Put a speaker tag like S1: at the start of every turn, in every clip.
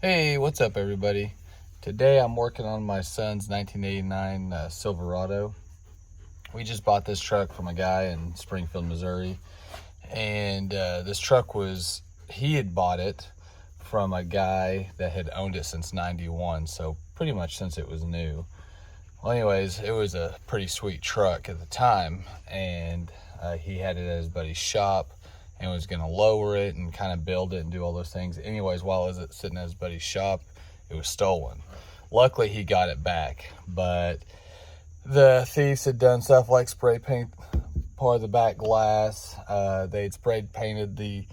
S1: Hey, what's up everybody? Today I'm working on my son's 1989 Silverado. We just bought this truck from a guy in Springfield, Missouri. And this truck he had bought it from a guy that had owned it since 91. So pretty much since it was new. Well, anyways, it was a pretty sweet truck at the time. And he had it at his buddy's shop and was going to lower it and kind of build it and do all those things. Anyways, while it was sitting at his buddy's shop, it was stolen. Luckily, he got it back, but the thieves had done stuff like spray paint part of the back glass. They had sprayed painted the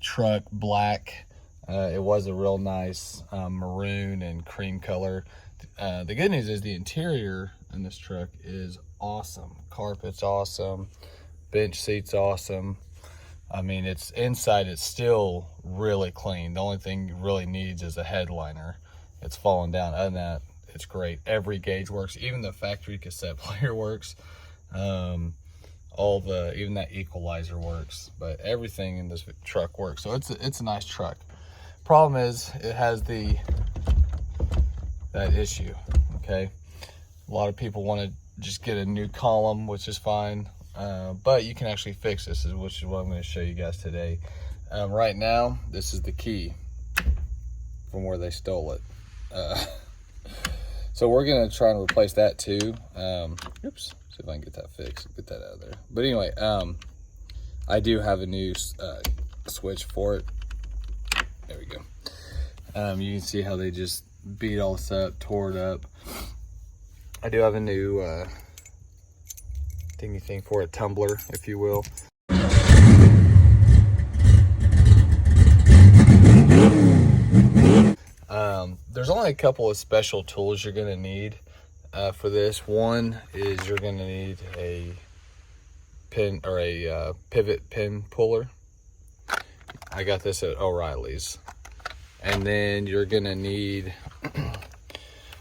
S1: truck black. It was a real nice maroon and cream color. The good news is the interior in this truck is awesome. Carpet's awesome. Bench seat's awesome. I mean, it's inside, it's still really clean. The only thing it really needs is a headliner. It's fallen down. Other than that, it's great. Every gauge works. Even the factory cassette player works. Even that equalizer works. But everything in this truck works. So it's a nice truck. Problem is, it has that issue. Okay, a lot of people want to just get a new column, which is fine. But you can actually fix this, which is what I'm going to show you guys today. Right now, this is the key from where they stole it. So we're going to try and replace that too. Oops, see if I can get that fixed, get that out of there. But anyway, I do have a new switch for it. There we go. You can see how they just beat all this up, tore it up. I do have a new thingy thing for a tumbler, if you will. There's only a couple of special tools you're gonna need for this. One is you're gonna need a pin or a pivot pin puller. I got this at O'Reilly's. And then you're gonna need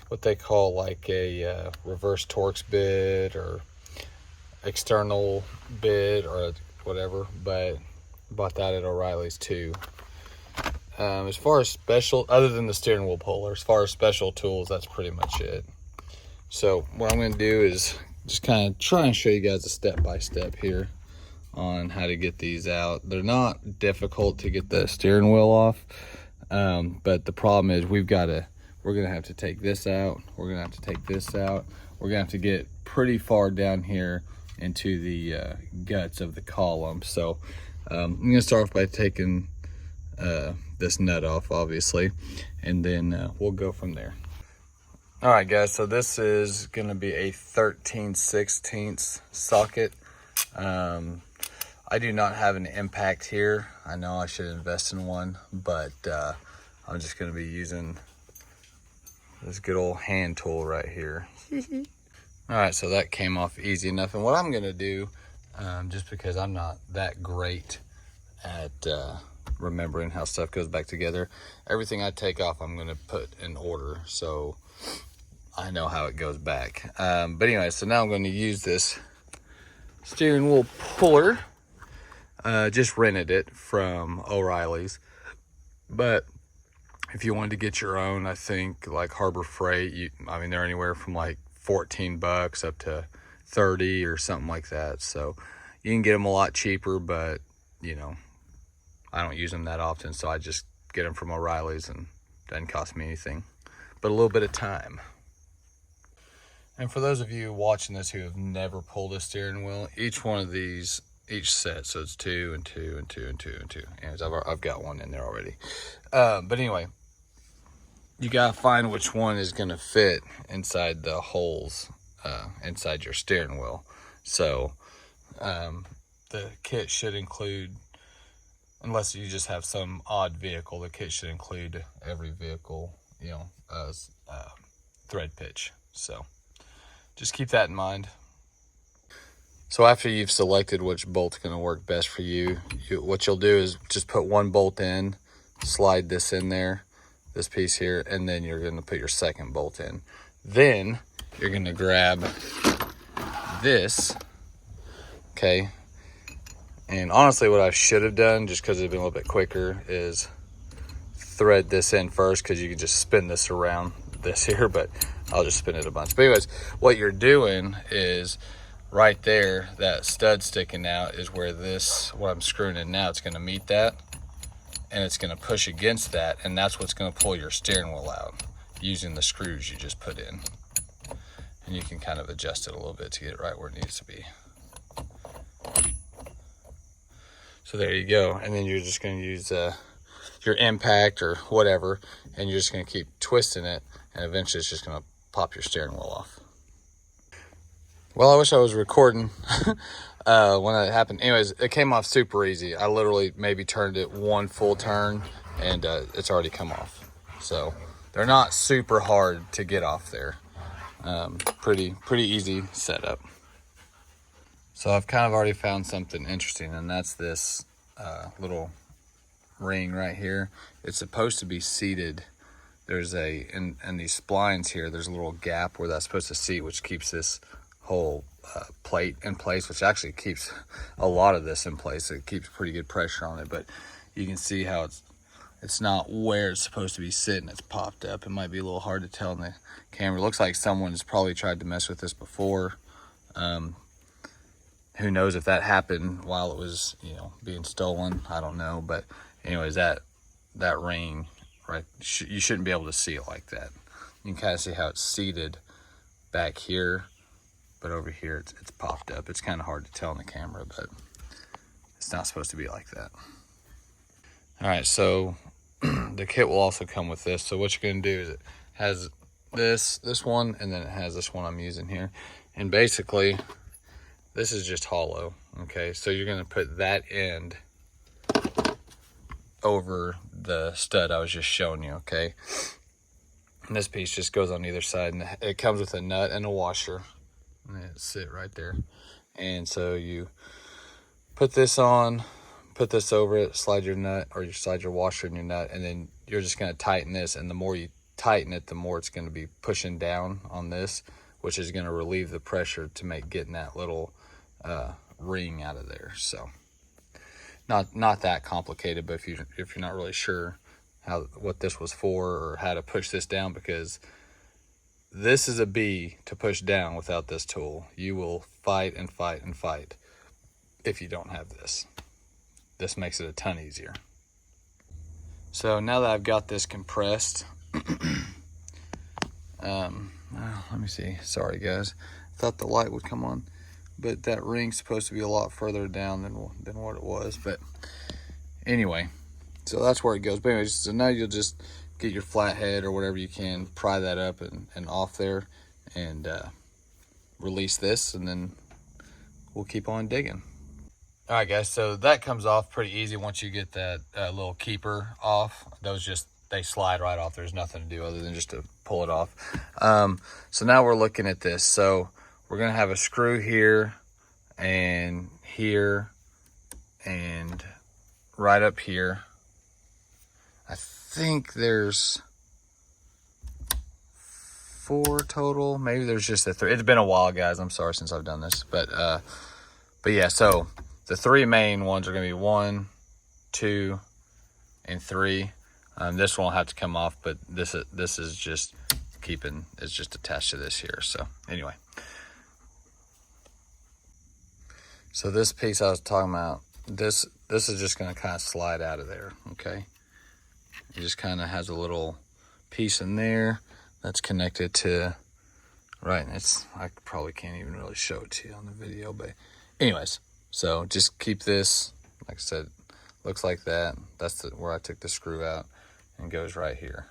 S1: what they call like a reverse Torx bit or external bit or whatever, but bought that at O'Reilly's too. As far as special, other than the steering wheel puller, as far as special tools, that's pretty much it. So what I'm going to do is just kind of try and show you guys a step-by-step here on how to get these out. They're not difficult to get the steering wheel off, but the problem is we're going to have to take this out. We're going to have to take this out. We're going to have to get pretty far down here into the guts of the column. So I'm going to start off by taking this nut off, obviously, and then we'll go from there. All right, guys, so this is going to be a 13/16 socket. I do not have an impact here. I know I should invest in one, but I'm just going to be using this good old hand tool right here. All right, so that came off easy enough. And what I'm going to do, just because I'm not that great at remembering how stuff goes back together, everything I take off, I'm going to put in order so I know how it goes back. But anyway, so now I'm going to use this steering wheel puller. Just rented it from O'Reilly's. But if you wanted to get your own, I think like Harbor Freight, they're anywhere from like $14 up to 30 or something like that. So you can get them a lot cheaper, but you know, I don't use them that often, so I just get them from O'Reilly's and it doesn't cost me anything but a little bit of time. And for those of you watching this who have never pulled a steering wheel, each one of these, each set, so it's 2 and 2 and 2 and 2 and 2. Anyways, I've got one in there already. But anyway, you gotta find which one is gonna fit inside the holes inside your steering wheel. So the kit should include, unless you just have some odd vehicle, the kit should include every vehicle, you know, thread pitch. So just keep that in mind. So after you've selected which bolt's going to work best for you, what you'll do is just put one bolt in, slide this in there, this piece here, and then you're going to put your second bolt in. Then you're going to grab this, okay? And honestly, what I should have done, just because it'd been a little bit quicker, is thread this in first because you can just spin this around this here, but I'll just spin it a bunch. But anyways, what you're doing is right there, that stud sticking out is where this, what I'm screwing in now, it's going to meet that, and it's going to push against that, and that's what's going to pull your steering wheel out using the screws you just put in. And you can kind of adjust it a little bit to get it right where it needs to be. So there you go. And then you're just going to use your impact or whatever, and you're just going to keep twisting it, and eventually it's just going to pop your steering wheel off. Well, I wish I was recording when that happened. Anyways, it came off super easy. I literally maybe turned it one full turn, and it's already come off. So they're not super hard to get off there. Pretty easy setup. So I've kind of already found something interesting, and that's this little ring right here. It's supposed to be seated. There's in these splines here, there's a little gap where that's supposed to seat, which keeps this whole plate in place, which actually keeps a lot of this in place. It keeps pretty good pressure on it, but you can see how it's not where it's supposed to be sitting. It's popped up. It might be a little hard to tell in the camera. It looks like someone's probably tried to mess with this before. Who knows if that happened while it was, you know, being stolen. I don't know. But anyways, that ring, right, you shouldn't be able to see it like that. You can kind of see how it's seated back here, but over here it's popped up. It's kind of hard to tell in the camera, but it's not supposed to be like that. All right, so the kit will also come with this. So what you're going to do is it has this one, and then it has this one I'm using here. And basically, this is just hollow, okay? So you're going to put that end over the stud I was just showing you, okay? And this piece just goes on either side, and it comes with a nut and a washer, and it sit right there. And so you put this on, put this over it, slide your nut, or you slide your washer in your nut, and then you're just going to tighten this. And the more you tighten it, the more it's going to be pushing down on this, which is going to relieve the pressure to make getting that little ring out of there. So not that complicated, but if you're not really sure what this was for or how to push this down, because this is a bee to push down without this tool. You will fight and fight and fight if you don't have this. This makes it a ton easier. So now that I've got this compressed, let me see. Sorry guys, thought the light would come on, but that ring's supposed to be a lot further down than what it was. But anyway, so that's where it goes. But anyways, so now you'll just get your flathead or whatever you can, pry that up and off there, and release this, and then we'll keep on digging. All right guys, so that comes off pretty easy once you get that little keeper off. They slide right off. There's nothing to do other than just to pull it off. So now we're looking at this. So we're gonna have a screw here and right up here. I think there's 4 total. Maybe there's just a 3. It's been a while, guys. I'm sorry since I've done this, but yeah. So the 3 main ones are gonna be 1, 2, and 3. This one will have to come off, but this is just it's just attached to this here. So anyway, so this piece I was talking about, this is just going to kind of slide out of there, okay? It just kind of has a little piece in there that's connected to, right, and I probably can't even really show it to you on the video, but anyways, so just keep this, like I said, looks like that. That's where I took the screw out, and goes right here.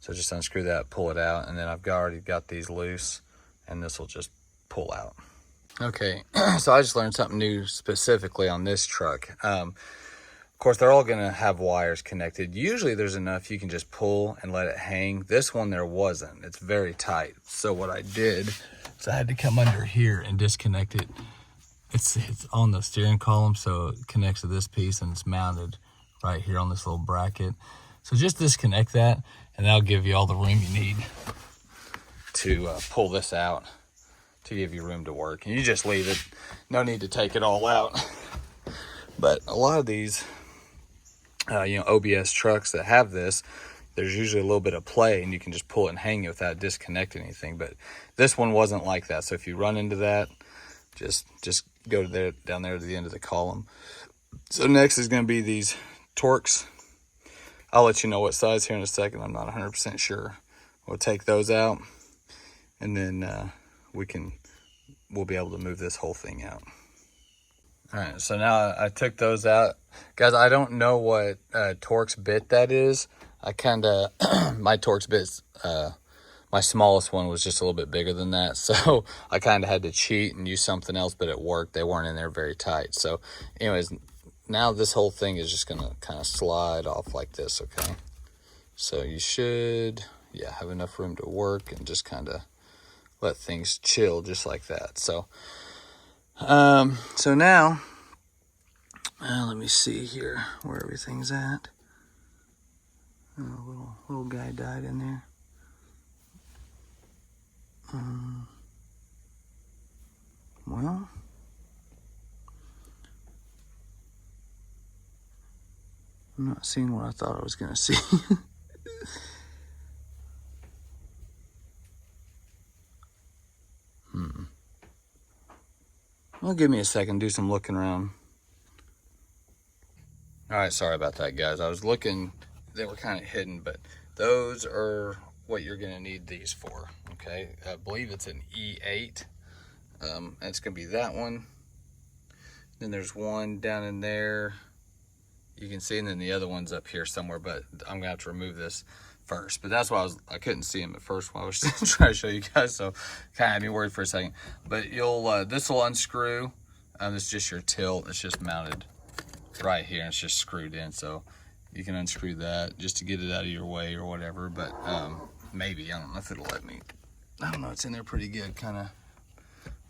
S1: So just unscrew that, pull it out, and then I've already got these loose, and this will just pull out. Okay, so I just learned something new specifically on this truck. Of course, they're all gonna have wires connected. Usually there's enough you can just pull and let it hang. This one there wasn't. It's very tight. So what I did is I had to come under here and disconnect it. It's on the steering column, so it connects to this piece, and it's mounted right here on this little bracket. So just disconnect that, and that'll give you all the room you need to pull this out, to give you room to work. And you just leave it. No need to take it all out. But a lot of these OBS trucks that have this, there's usually a little bit of play and you can just pull it and hang it without disconnecting anything. But this one wasn't like that. So if you run into that, just go to there, down there to the end of the column. So next is going to be these Torx. I'll let you know what size here in a second. I'm not 100% sure. We'll take those out, and then we'll be able to move this whole thing out. All right, so now I took those out. Guys, I don't know what Torx bit that is. I kind of, my Torx bits, my smallest one was just a little bit bigger than that. So I kind of had to cheat and use something else, but it worked. They weren't in there very tight. So anyways, now this whole thing is just gonna kind of slide off like this, okay? So you should, yeah, have enough room to work and just kind of let things chill just like that. So, so now, let me see here where everything's at. Oh, little guy died in there. Well, I'm not seeing what I thought I was gonna see. Well, give me a second, do some looking around. All right, sorry about that, guys. I was looking, they were kind of hidden, but those are what you're gonna need these for, okay? I believe it's an E8, and it's gonna be that one. Then there's one down in there, you can see, and then the other one's up here somewhere, but I'm gonna have to remove this first. But that's why I couldn't see him at first while I was trying to show you guys, so kind of had me worried for a second. But you'll this will unscrew. It's just your tilt. It's just mounted right here, and it's just screwed in, so you can unscrew that just to get it out of your way or whatever. But maybe, I don't know if it'll let me. I don't know, it's in there pretty good, kind of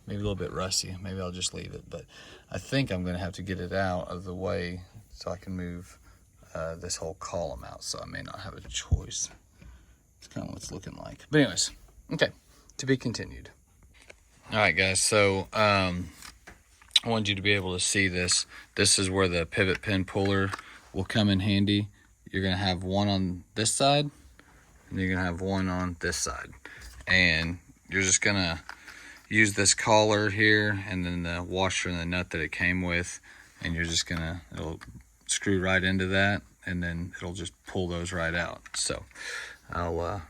S1: maybe a little bit rusty. Maybe I'll just leave it, but I think I'm gonna have to get it out of the way so I can move this whole column out, so I may not have a choice. It's kind of what it's looking like. But anyways, okay, to be continued. All right, guys, so I wanted you to be able to see this. This is where the pivot pin puller will come in handy. You're gonna have one on this side, and you're gonna have one on this side. And you're just gonna use this collar here, and then the washer and the nut that it came with, and you're just gonna, it'll screw right into that, and then it'll just pull those right out. So I'll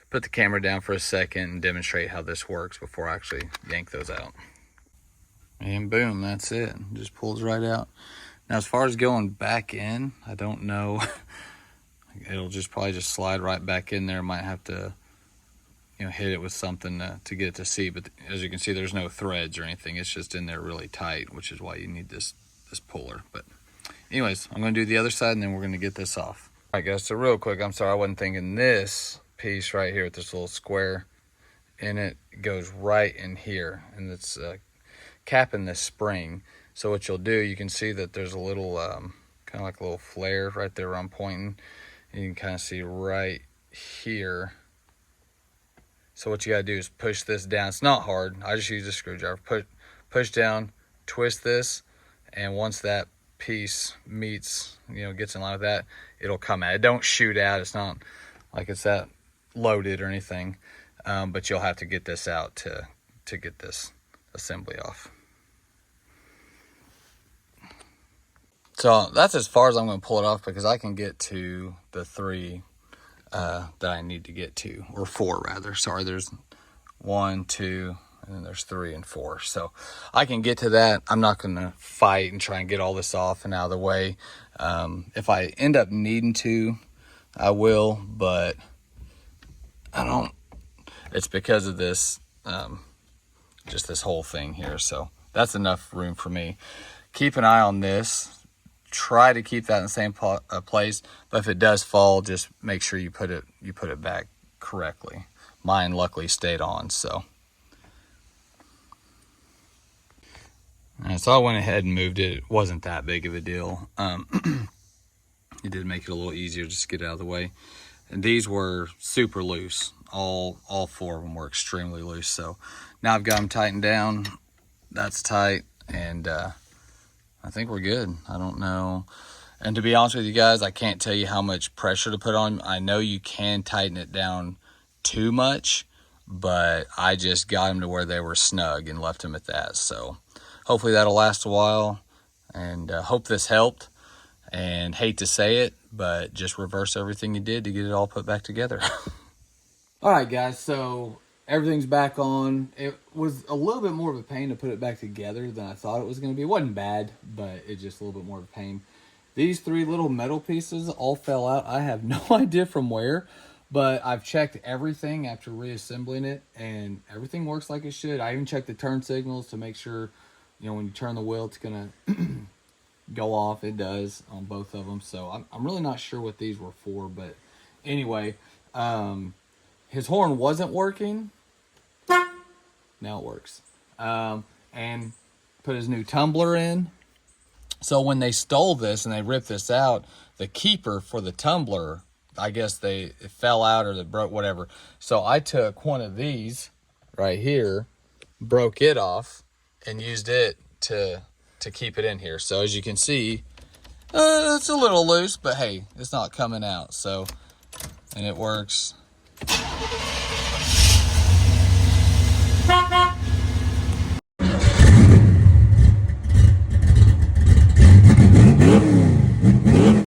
S1: put the camera down for a second and demonstrate how this works before I actually yank those out. And boom, that's it. Just pulls right out. Now, as far as going back in, I don't know. It'll just probably just slide right back in there. Might have to, hit it with something to get it to see. But as you can see, there's no threads or anything. It's just in there really tight, which is why you need this puller. But anyways, I'm going to do the other side, and then we're going to get this off. All right, guys, so real quick, I'm sorry I wasn't thinking this piece right here with this little square in it goes right in here, and it's capping this spring. So what you'll do, you can see that there's a little kind of like a little flare right there where I'm pointing, and you can kind of see right here. So what you got to do is push this down. It's not hard. I just use a screwdriver. Push down, twist this, and once that piece meets, gets in line with that, it'll come out. It don't shoot out. It's not like it's that loaded or anything, but you'll have to get this out to get this assembly off. So that's as far as I'm going to pull it off, because I can get to the 3 that I need to get to, or 4 rather. Sorry, there's 1, 2, and then there's 3 and 4. So I can get to that. I'm not going to fight and try and get all this off and out of the way. If I end up needing to, I will, but I don't. It's because of this, just this whole thing here. So that's enough room for me. Keep an eye on this. Try to keep that in the same place, but if it does fall, just make sure you put it back correctly. Mine luckily stayed on, so. So I went ahead and moved it. It wasn't that big of a deal. It did make it a little easier just to get it out of the way. And these were super loose. All 4 of them were extremely loose. So now I've got them tightened down. That's tight, and I think we're good. I don't know. And to be honest with you guys, I can't tell you how much pressure to put on. I know you can tighten it down too much, but I just got them to where they were snug and left them at that. So hopefully that'll last a while, and hope this helped. And hate to say it, but just reverse everything you did to get it all put back together. All right, guys, so everything's back on. It was a little bit more of a pain to put it back together than I thought it was going to be. It wasn't bad, but it's just a little bit more of a pain. These 3 little metal pieces all fell out. I have no idea from where, but I've checked everything after reassembling it, and everything works like it should. I even checked the turn signals to make sure, you know, when you turn the wheel, it's going to go off. It does on both of them. So I'm really not sure what these were for, but anyway, his horn wasn't working. Now it works. And put his new tumbler in. So when they stole this and they ripped this out, the keeper for the tumbler, I guess it fell out or it broke, whatever. So I took one of these right here, broke it off, and used it to keep it in here. So as you can see, it's a little loose, but hey, it's not coming out. So, and it works.